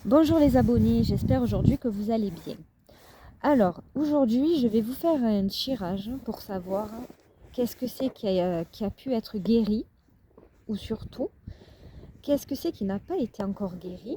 Bonjour les abonnés, j'espère aujourd'hui que vous allez bien. Alors, aujourd'hui, je vais vous faire un tirage pour savoir qu'est-ce que c'est qui a pu être guéri, ou surtout, qu'est-ce que c'est qui n'a pas été encore guéri,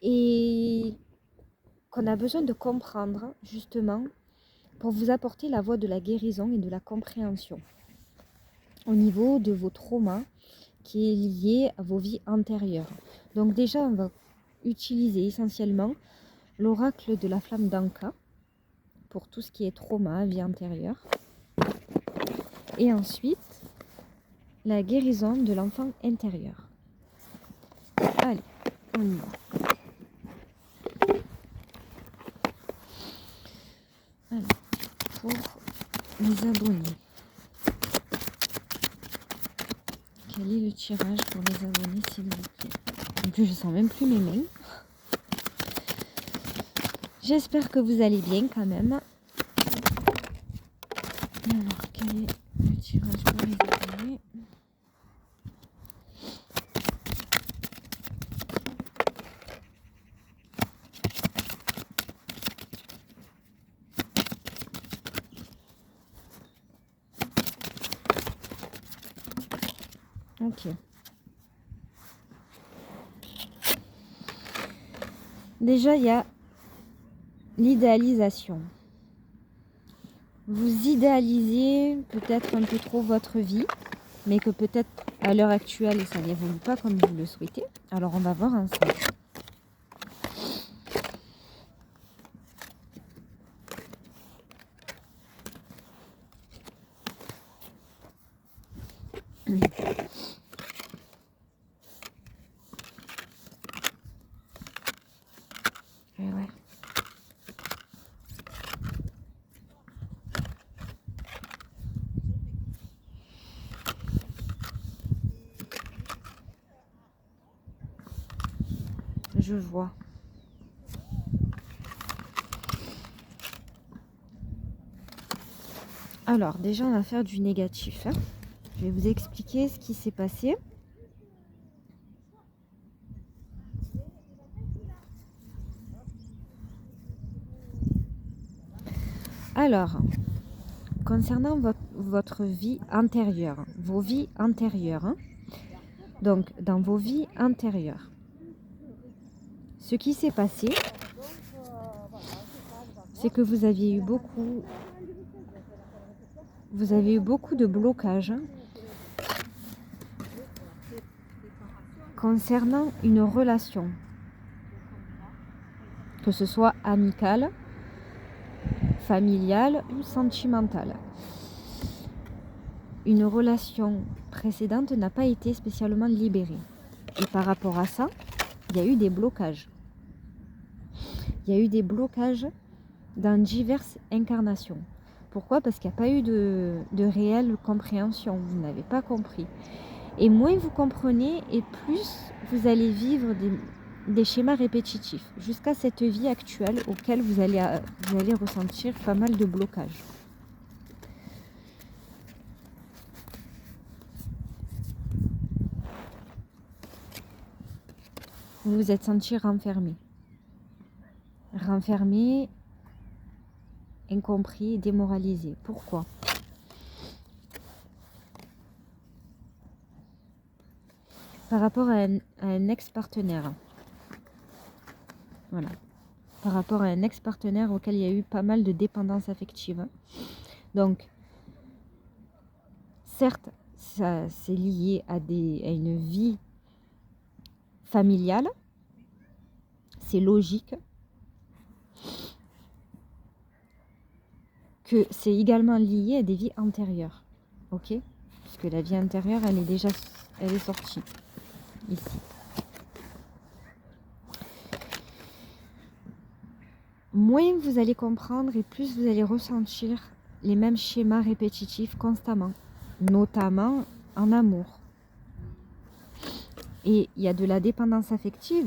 et qu'on a besoin de comprendre, justement, pour vous apporter la voie de la guérison et de la compréhension, au niveau de vos traumas, qui est lié à vos vies antérieures. Donc déjà, on va utiliser essentiellement l'oracle de la flamme d'Anka pour tout ce qui est trauma, vie antérieure. Et ensuite, la guérison de l'enfant intérieur. Allez, on y va. Alors, pour les abonnés. Quel est le tirage pour les abonnés, s'il vous plaît? En plus, je sens même plus mes mains. J'espère que vous allez bien quand même. Alors, quel est le tirage pour les abonnés? Ok. Déjà, il y a l'idéalisation. Vous idéalisez peut-être un peu trop votre vie, mais que peut-être à l'heure actuelle, ça n'évolue pas comme vous le souhaitez. Alors, on va voir ensemble. Ouais. Je vois. Alors, déjà, on va faire du négatif. Je vais vous expliquer ce qui s'est passé. Alors, concernant votre vie antérieure, vos vies antérieures, donc dans vos vies antérieures, ce qui s'est passé, c'est que vous avez eu beaucoup de blocages concernant une relation, que ce soit amicale, familiale ou sentimentale. Une relation précédente n'a pas été spécialement libérée. Et par rapport à ça, il y a eu des blocages. Il y a eu des blocages dans diverses incarnations. Pourquoi? Parce qu'il n'y a pas eu de réelle compréhension. Vous n'avez pas compris. Et moins vous comprenez, et plus vous allez vivre des schémas répétitifs, jusqu'à cette vie actuelle auquel vous allez ressentir pas mal de blocages. Vous vous êtes senti renfermé. Renfermé, incompris, démoralisé. Pourquoi? Par rapport à un ex-partenaire. Voilà. Par rapport à un ex-partenaire auquel il y a eu pas mal de dépendance affective. Donc, certes, ça c'est lié à une vie familiale. C'est logique. Que c'est également lié à des vies antérieures. Ok? Puisque la vie antérieure, elle est sortie. Ici. Moins vous allez comprendre et plus vous allez ressentir les mêmes schémas répétitifs constamment, notamment en amour. Et il y a de la dépendance affective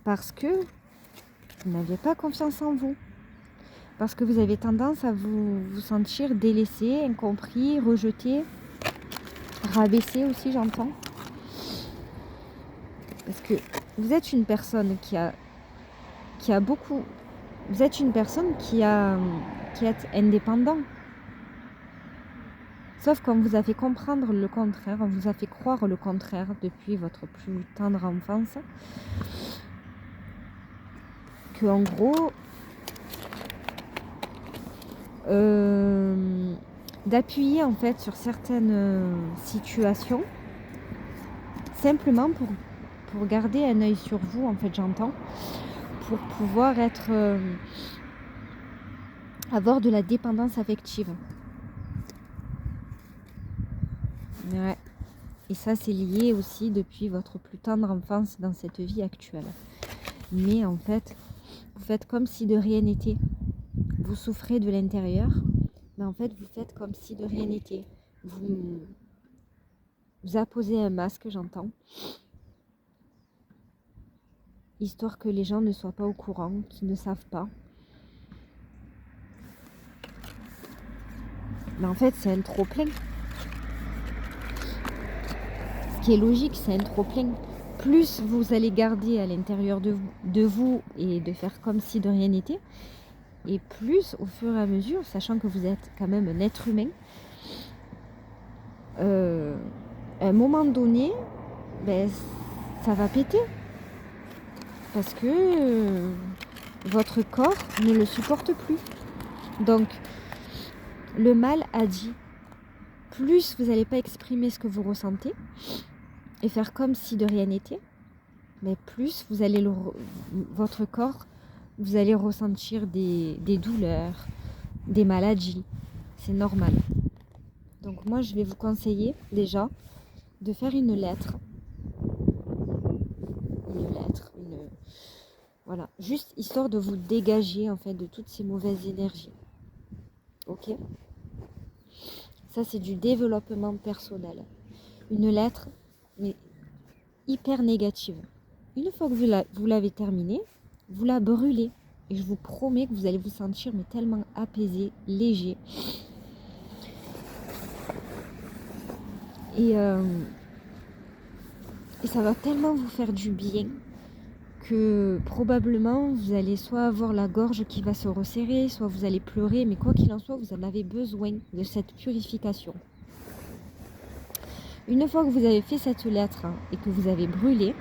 parce que vous n'aviez pas confiance en vous. Parce que vous avez tendance à vous sentir délaissé, incompris, rejeté, rabaissé aussi, j'entends. Parce que vous êtes une personne qui a beaucoup... Vous êtes une personne qui est indépendant. Sauf qu'on vous a fait comprendre le contraire, on vous a fait croire le contraire depuis votre plus tendre enfance. Que en gros, d'appuyer en fait sur certaines situations, simplement pour garder un œil sur vous, en fait j'entends, pour pouvoir avoir de la dépendance affective. Ouais. Et ça c'est lié aussi depuis votre plus tendre enfance dans cette vie actuelle. Mais en fait, vous faites comme si de rien n'était. Vous souffrez de l'intérieur, mais en fait vous faites comme si de rien n'était. Vous apposez un masque, j'entends, histoire que les gens ne soient pas au courant, qu'ils ne savent pas. Mais en fait c'est un trop-plein. Ce qui est logique, c'est un trop-plein. Plus vous allez garder à l'intérieur de vous et de faire comme si de rien n'était, et plus au fur et à mesure, sachant que vous êtes quand même un être humain, à un moment donné, ben, ça va péter. Parce que votre corps ne le supporte plus. Donc, le mal a dit, plus vous n'allez pas exprimer ce que vous ressentez et faire comme si de rien n'était, mais plus vous allez votre corps, vous allez ressentir des douleurs, des maladies. C'est normal. Donc moi, je vais vous conseiller déjà de faire une lettre. Voilà, juste histoire de vous dégager en fait de toutes ces mauvaises énergies. Ok ? Ça, c'est du développement personnel. Une lettre, mais hyper négative. Une fois que vous l'avez terminée, vous la brûlez. Et je vous promets que vous allez vous sentir mais tellement apaisé, léger. Et ça va tellement vous faire du bien que probablement vous allez soit avoir la gorge qui va se resserrer, soit vous allez pleurer, mais quoi qu'il en soit, vous en avez besoin de cette purification. Une fois que vous avez fait cette lettre et que vous avez brûlé,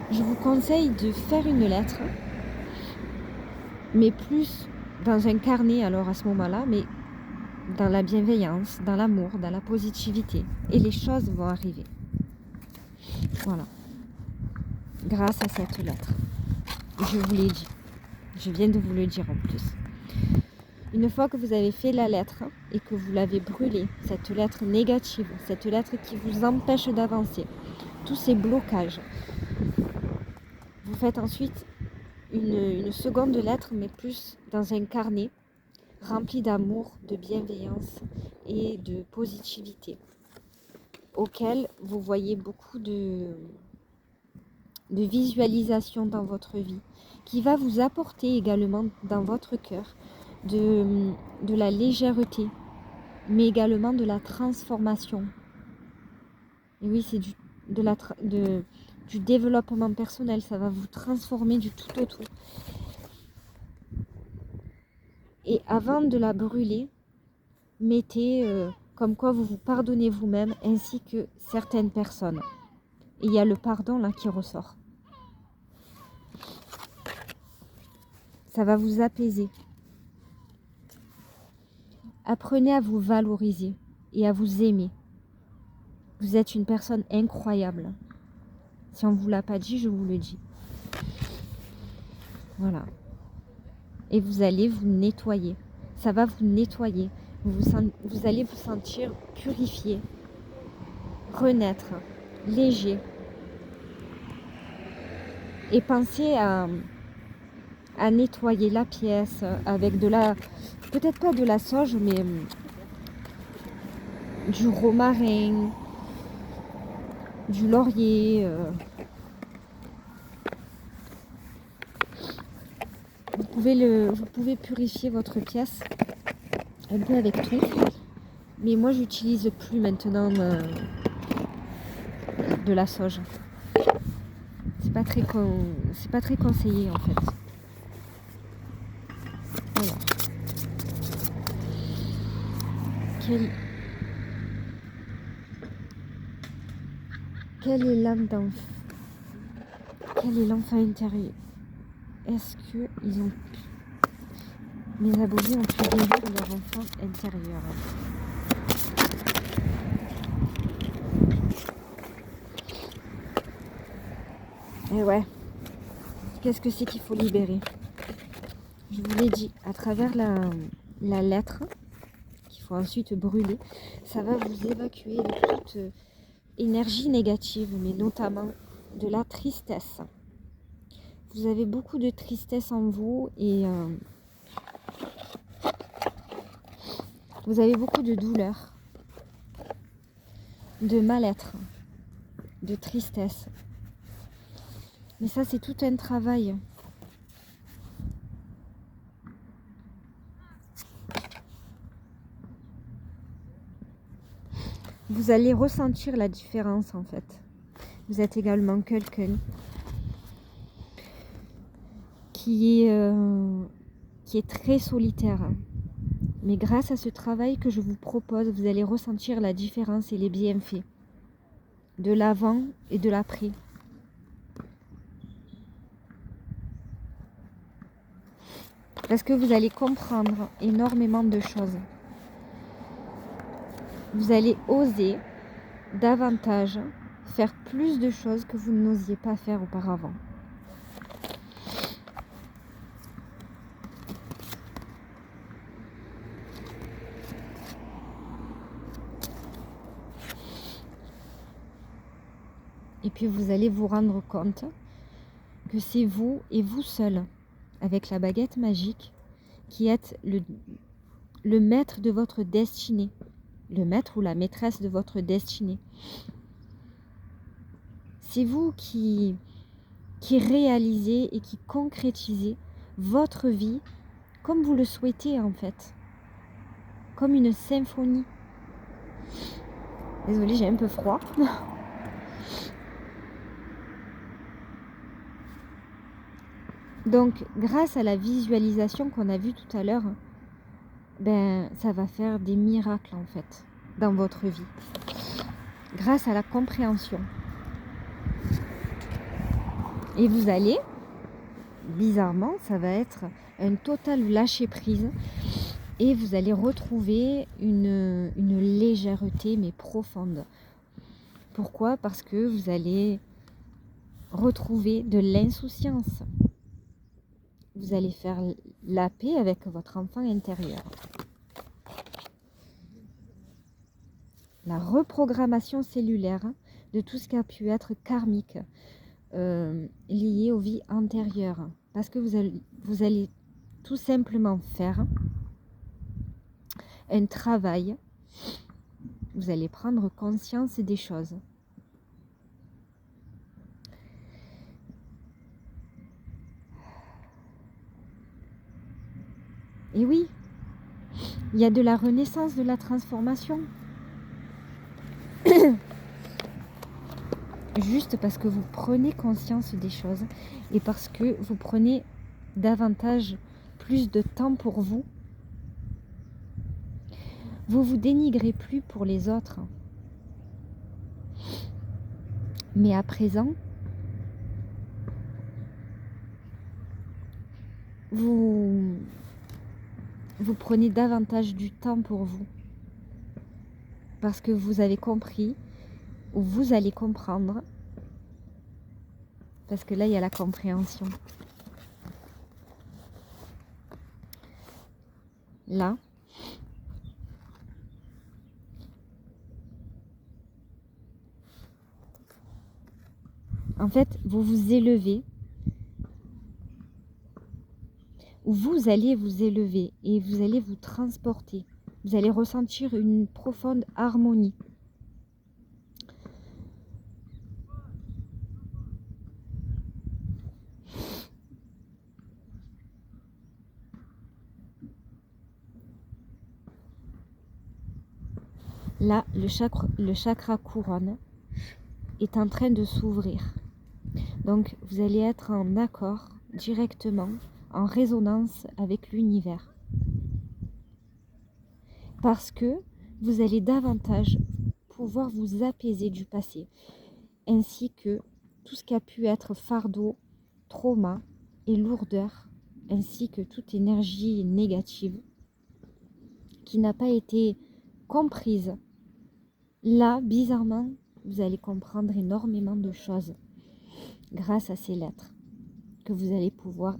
je vous conseille de faire une lettre, mais plus dans un carnet alors à ce moment-là, mais dans la bienveillance, dans l'amour, dans la positivité. Et les choses vont arriver. Voilà. Grâce à cette lettre. Je vous l'ai dit. Je viens de vous le dire en plus. Une fois que vous avez fait la lettre et que vous l'avez brûlée, cette lettre négative, cette lettre qui vous empêche d'avancer, tous ces blocages, vous faites ensuite une seconde lettre, mais plus dans un carnet rempli d'amour, de bienveillance et de positivité, auquel vous voyez beaucoup de visualisation dans votre vie, qui va vous apporter également dans votre cœur de la légèreté, mais également de la transformation. Et oui, c'est du développement personnel, ça va vous transformer du tout au tout. Et avant de la brûler, mettez comme quoi vous vous pardonnez vous-même ainsi que certaines personnes. Et il y a le pardon là qui ressort. Ça va vous apaiser. Apprenez à vous valoriser et à vous aimer. Vous êtes une personne incroyable. Si on ne vous l'a pas dit, je vous le dis. Voilà. Et vous allez vous nettoyer. Ça va vous nettoyer. Vous allez vous sentir purifié, renaître, léger. Et pensez à nettoyer la pièce avec peut-être pas de la sauge, mais du romarin, du laurier. Vous pouvez purifier votre pièce un peu avec tout. Mais moi, j'utilise plus maintenant de la sauge. c'est pas très conseillé en fait. Voilà. Quelle est l'âme d'enfant? Quel est l'enfant intérieur? Est-ce que mes abonnés ont pu guérir leur enfant intérieur? Et ouais, qu'est-ce que c'est qu'il faut libérer? Je vous l'ai dit, à travers la lettre, qu'il faut ensuite brûler, ça va vous évacuer de toute énergie négative, mais notamment de la tristesse. Vous avez beaucoup de tristesse en vous et vous avez beaucoup de douleur, de mal-être, de tristesse. Mais ça, c'est tout un travail. Vous allez ressentir la différence en fait. Vous êtes également quelqu'un qui est très solitaire. Mais grâce à ce travail que je vous propose, vous allez ressentir la différence et les bienfaits de l'avant et de l'après. Parce que vous allez comprendre énormément de choses. Vous allez oser davantage faire plus de choses que vous n'osiez pas faire auparavant. Et puis vous allez vous rendre compte que c'est vous et vous seul, avec la baguette magique, qui êtes le maître de votre destinée, le maître ou la maîtresse de votre destinée. C'est vous qui réalisez et qui concrétisez votre vie comme vous le souhaitez en fait, comme une symphonie. Désolée, j'ai un peu froid. Donc, grâce à la visualisation qu'on a vue tout à l'heure, ben, ça va faire des miracles en fait dans votre vie. Grâce à la compréhension. Et vous allez, bizarrement, ça va être un total lâcher-prise. Et vous allez retrouver une légèreté mais profonde. Pourquoi? Parce que vous allez retrouver de l'insouciance. Vous allez faire la paix avec votre enfant intérieur. La reprogrammation cellulaire de tout ce qui a pu être karmique, lié aux vies antérieures. Parce que vous allez tout simplement faire un travail. Vous allez prendre conscience des choses. Et oui, il y a de la renaissance, de la transformation. Juste parce que vous prenez conscience des choses et parce que vous prenez davantage, plus de temps pour vous. Vous vous dénigrez plus pour les autres. Mais à présent, vous prenez davantage du temps pour vous. Parce que vous avez compris, ou vous allez comprendre, parce que là, il y a la compréhension. Là, en fait, vous vous élevez, ou vous allez vous élever et vous allez vous transporter. Vous allez ressentir une profonde harmonie. Là, le chakra couronne est en train de s'ouvrir. Donc, vous allez être en accord directement, en résonance avec l'univers. Parce que vous allez davantage pouvoir vous apaiser du passé, ainsi que tout ce qui a pu être fardeau, trauma et lourdeur, ainsi que toute énergie négative qui n'a pas été comprise. Là, bizarrement, vous allez comprendre énormément de choses grâce à ces lettres que vous allez pouvoir